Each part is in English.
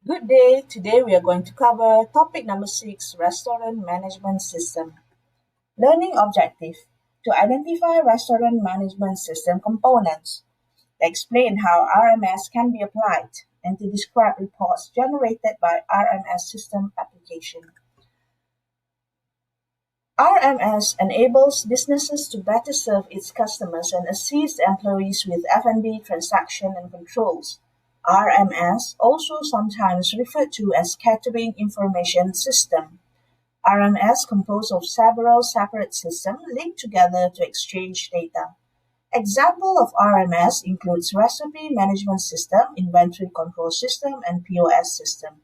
Good day. Today we are going to cover topic number 6, Restaurant Management System. Learning objective: to identify restaurant management system components, to explain how RMS can be applied, and to describe reports generated by RMS system application. RMS enables businesses to better serve its customers and assist employees with F&B transaction and controls. RMS, also sometimes referred to as Catering Information System. RMS composed of several separate systems linked together to exchange data. Example of RMS includes Recipe Management System, Inventory Control System, and POS System.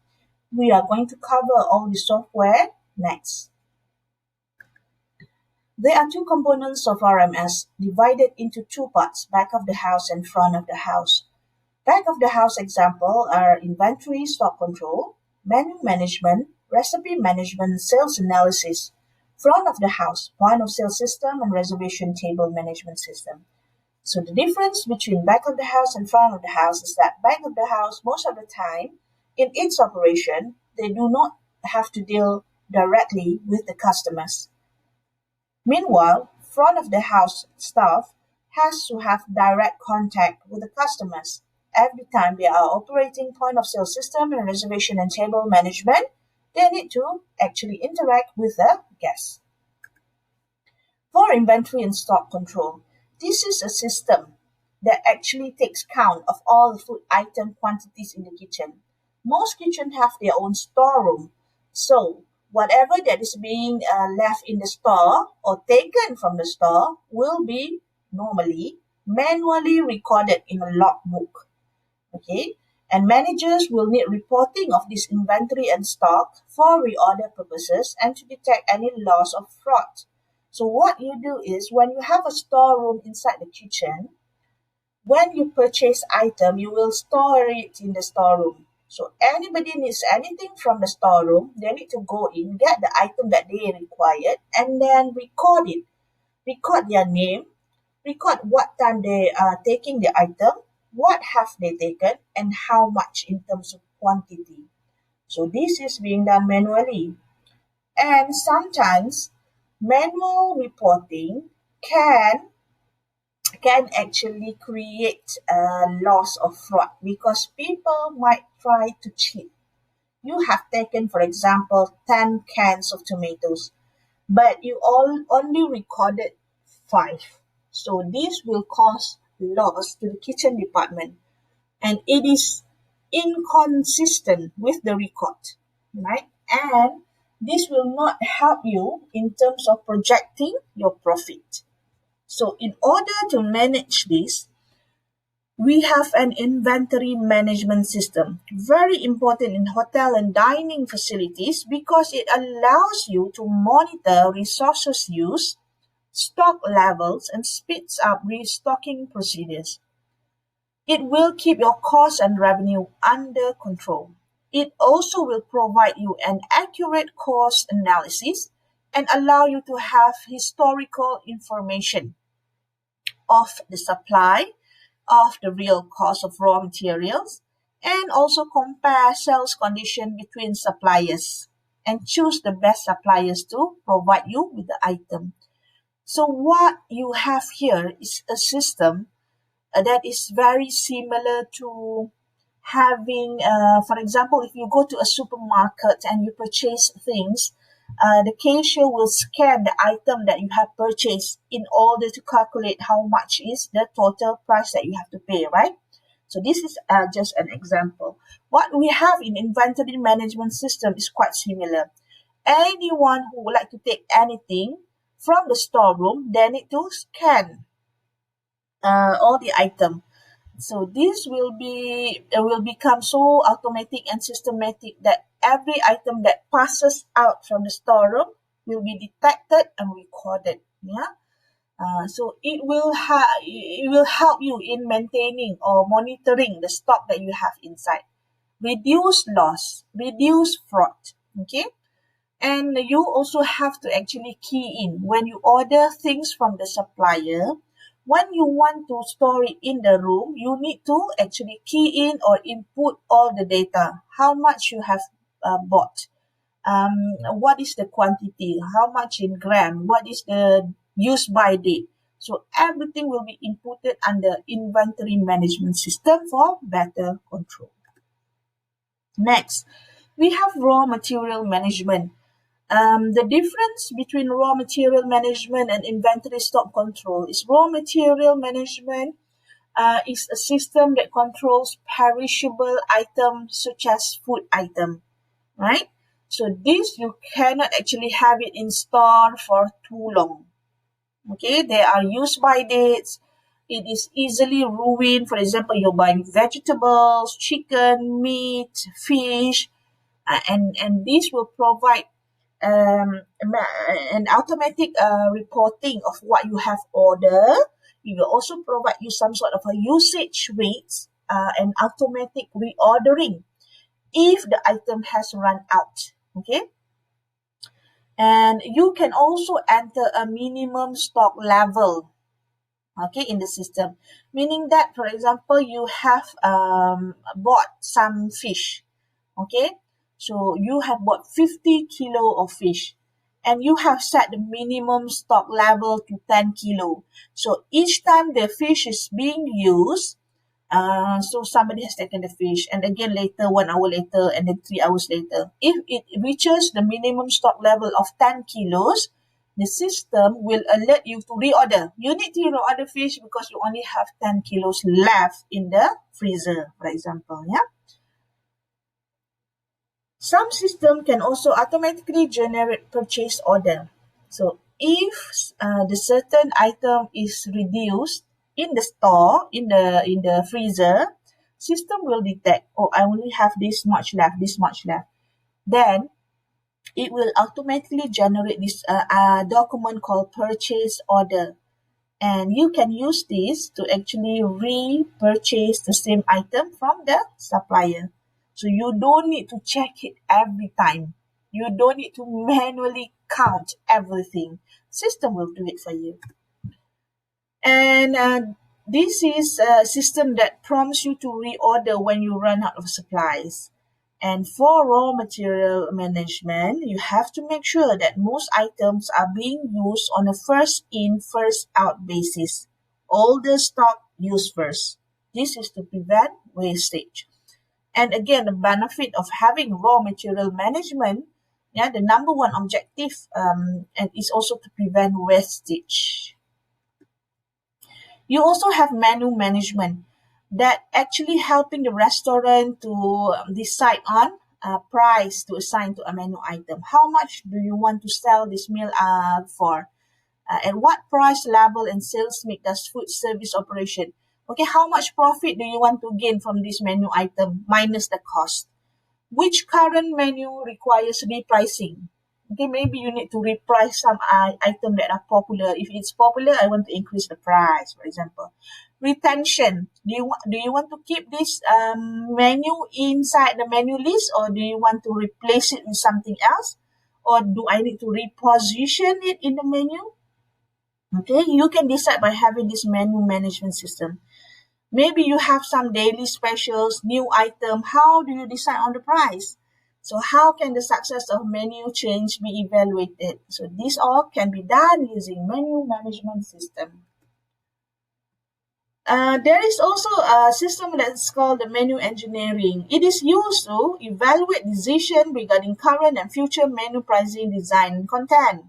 We are going to cover all the software next. There are two components of RMS divided into two parts, back of the house and front of the house. Back of the house example are inventory stock control, menu management, recipe management, sales analysis. Front of the house, point of sale system and reservation table management system. So the difference between back of the house and front of the house is that back of the house, most of the time, in its operation, they do not have to deal directly with the customers. Meanwhile, front of the house staff has to have direct contact with the customers. Every time they are operating point of sale system and reservation and table management, they need to actually interact with the guests. For inventory and stock control, this is a system that actually takes count of all the food item quantities in the kitchen. Most kitchens have their own storeroom, so whatever that is being left in the store or taken from the store will be normally manually recorded in a logbook. Okay, and managers will need reporting of this inventory and stock for reorder purposes and to detect any loss or fraud. So what you do is when you have a storeroom inside the kitchen, when you purchase item, you will store it in the storeroom. So anybody needs anything from the storeroom, they need to go in, get the item that they required, and then record it. Record their name, record what time they are taking the item, what have they taken, and how much in terms of quantity. So this is being done manually. And sometimes manual reporting can actually create a loss of fraud because people might try to cheat. You have taken, for example, 10 cans of tomatoes, but you all only recorded 5. So this will cause loss to the kitchen department and it is inconsistent with the record, right? And this will not help you in terms of projecting your profit. So in order to manage this, we have an inventory management system. Very important in hotel and dining facilities because it allows you to monitor resources use, stock levels, and speeds up restocking procedures. It will keep your cost and revenue under control. It also will provide you an accurate cost analysis and allow you to have historical information of the supply, of the real cost of raw materials, and also compare sales condition between suppliers and choose the best suppliers to provide you with the item. So what you have here is a system that is very similar to having, for example, if you go to a supermarket and you purchase things, the cashier will scan the item that you have purchased in order to calculate how much is the total price that you have to pay, right? So this is just an example. What we have in inventory management system is quite similar. Anyone who would like to take anything from the storeroom, they need to scan all the item. So this will become so automatic and systematic that every item that passes out from the storeroom will be detected and recorded. Yeah. So it will help you in maintaining or monitoring the stock that you have inside. Reduce loss, reduce fraud. Okay. And you also have to actually key in when you order things from the supplier, When you want to store it in the room, you need to actually key in or input all the data. How much you have bought, what is the quantity, how much in gram, what is the use by date. So everything will be inputted under inventory management system for better control. Next, we have raw material management. The difference between raw material management and inventory stock control is raw material management is a system that controls perishable items such as food item, right? So this you cannot actually have it in store for too long. Okay, they are used by dates. It is easily ruined. For example, you're buying vegetables, chicken, meat, fish, and this will provide an automatic reporting of what you have ordered. It will also provide you some sort of a usage rates and automatic reordering if the item has run out. Okay, and you can also enter a minimum stock level, okay, in the system, meaning that, for example, you have bought some fish, okay, so you have bought 50 kilo of fish and you have set the minimum stock level to 10 kilo. So each time the fish is being used, so somebody has taken the fish, and again later, 1 hour later, and then 3 hours later, if it reaches the minimum stock level of 10 kilos, the system will alert you to reorder. You need to reorder fish because you only have 10 kilos left in the freezer, for example. Yeah. Some system can also automatically generate purchase order. So if the certain item is reduced in the store, in the freezer, system will detect, oh, I only have this much left, this much left. Then it will automatically generate this document called purchase order. And you can use this to actually repurchase the same item from the supplier. So you don't need to check it every time. You don't need to manually count everything. System will do it for you. And this is a system that prompts you to reorder when you run out of supplies. And for raw material management, you have to make sure that most items are being used on a first in, first out basis. All the stock used first. This is to prevent wastage. And again, the benefit of having raw material management, yeah, the number one objective, and is also to prevent wastage. You also have menu management that actually helping the restaurant to decide on a price to assign to a menu item. How much do you want to sell this meal for? At what price level and sales mix does food service operation? Okay, how much profit do you want to gain from this menu item minus the cost? Which current menu requires repricing? Okay, maybe you need to reprice some item that are popular. If it's popular, I want to increase the price, for example. Retention. Do you want to keep this menu inside the menu list, or do you want to replace it with something else? Or do I need to reposition it in the menu? Okay, you can decide by having this menu management system. Maybe you have some daily specials, new item. How do you decide on the price? So how can the success of menu change be evaluated? So this all can be done using menu management system. There is also a system that's called the menu engineering. It is used to evaluate decision regarding current and future menu pricing, design, and content.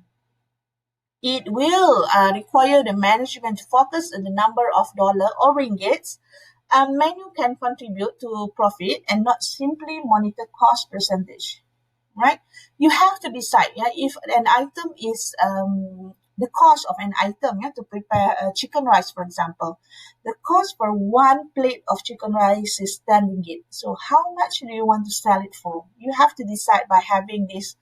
It will require the management to focus on the number of dollar or ringgits a menu can contribute to profit and not simply monitor cost percentage, right? You have to decide, yeah, if an item is the cost of an item, yeah, to prepare chicken rice, for example. The cost for one plate of chicken rice is 10 ringgit. So how much do you want to sell it for? You have to decide by having this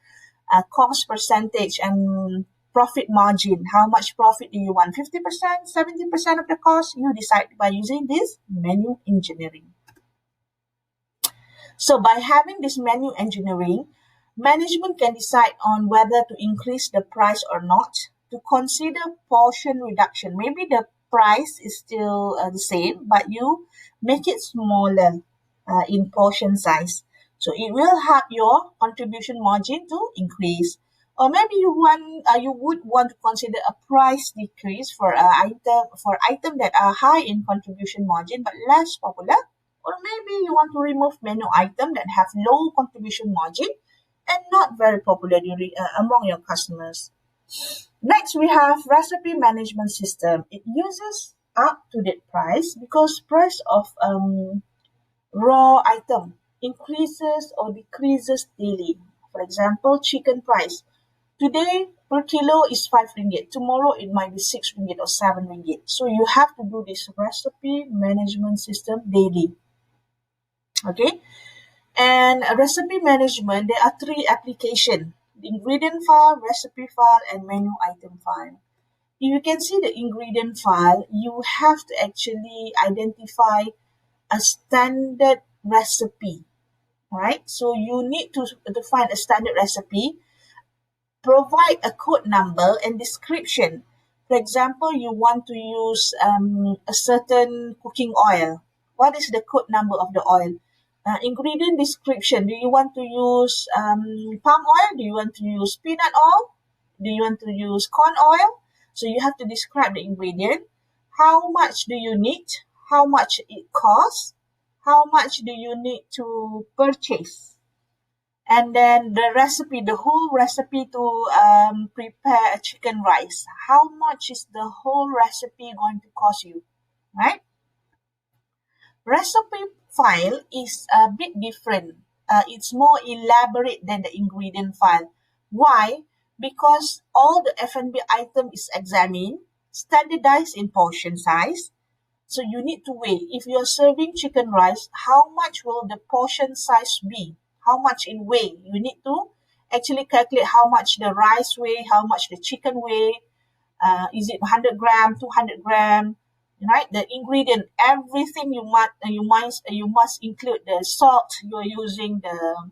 cost percentage and profit margin. How much profit do you want? 50%, 70% of the cost? You decide by using this menu engineering. So by having this menu engineering, management can decide on whether to increase the price or not, to consider portion reduction. Maybe the price is still the same, but you make it smaller in portion size. So it will help your contribution margin to increase. Or maybe you would want to consider a price decrease for item that are high in contribution margin but less popular. Or maybe you want to remove menu item that have low contribution margin and not very popular among your customers. Next, we have recipe management system. It uses up-to-date price because price of raw item increases or decreases daily. For example, chicken price. Today per kilo is 5 ringgit. Tomorrow it might be 6 ringgit or 7 ringgit. So you have to do this recipe management system daily. Okay. And recipe management, there are three applications: the ingredient file, recipe file, and menu item file. If you can see the ingredient file, you have to actually identify a standard recipe, right? So you need to find a standard recipe, provide a code number and description. For example, you want to use a certain cooking oil. What is the code number of the oil? Ingredient description. Do you want to use palm oil? Do you want to use peanut oil? Do you want to use corn oil? So you have to describe the ingredient. How much do you need? How much it costs? How much do you need to purchase? And then the recipe, the whole recipe to prepare a chicken rice. How much is the whole recipe going to cost you, right? Recipe file is a bit different. It's more elaborate than the ingredient file. Why? Because all the F&B item is examined, standardized in portion size. So you need to weigh. If you're serving chicken rice, how much will the portion size be? How much in weight? You need to actually calculate how much the rice weigh, how much the chicken weigh. Is it 100 gram, 200 gram? Right? The ingredient, everything you must include the salt you're using, the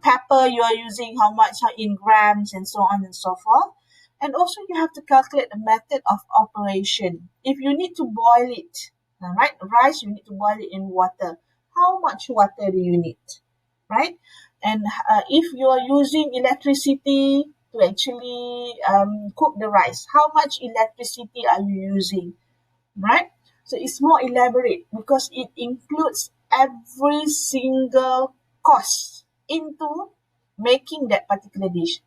pepper you are using, how much in grams, and so on and so forth. And also you have to calculate the method of operation. If you need to boil it, right, rice, you need to boil it in water. How much water do you need, right? And if you are using electricity to actually cook the rice, how much electricity are you using, right? So it's more elaborate because it includes every single cost into making that particular dish.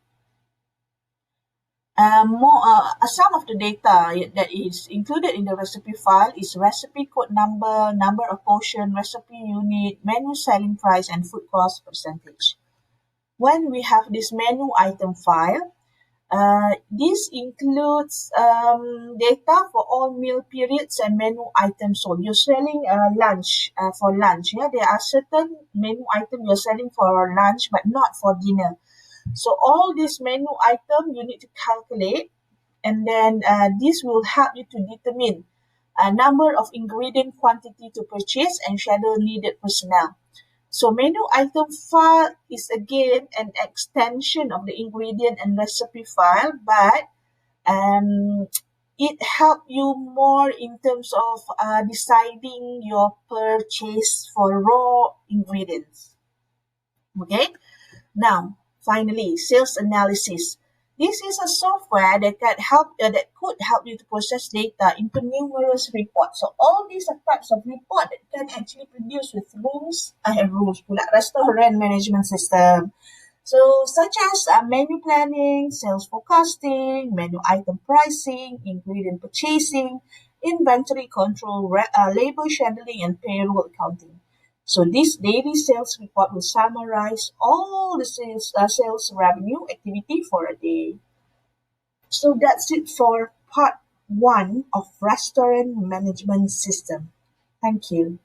Some of the data that is included in the recipe file is recipe code number, number of portion, recipe unit, menu selling price, and food cost percentage. When we have this menu item file, this includes data for all meal periods and menu items sold. You're selling lunch for lunch. Yeah, there are certain menu items you're selling for lunch, but not for dinner. So all these menu item you need to calculate, and then this will help you to determine a number of ingredient quantity to purchase and schedule needed personnel. So menu item file is again an extension of the ingredient and recipe file, but um, it helps you more in terms of deciding your purchase for raw ingredients. Okay. Now, finally, sales analysis. This is a software that could help you to process data into numerous reports. So all these are types of report that can actually produce with restaurant management system. So such as menu planning, sales forecasting, menu item pricing, ingredient purchasing, inventory control, labor scheduling, and payroll accounting. So this daily sales report will summarize all the sales revenue activity for a day. So that's it for part one of restaurant management system. Thank you.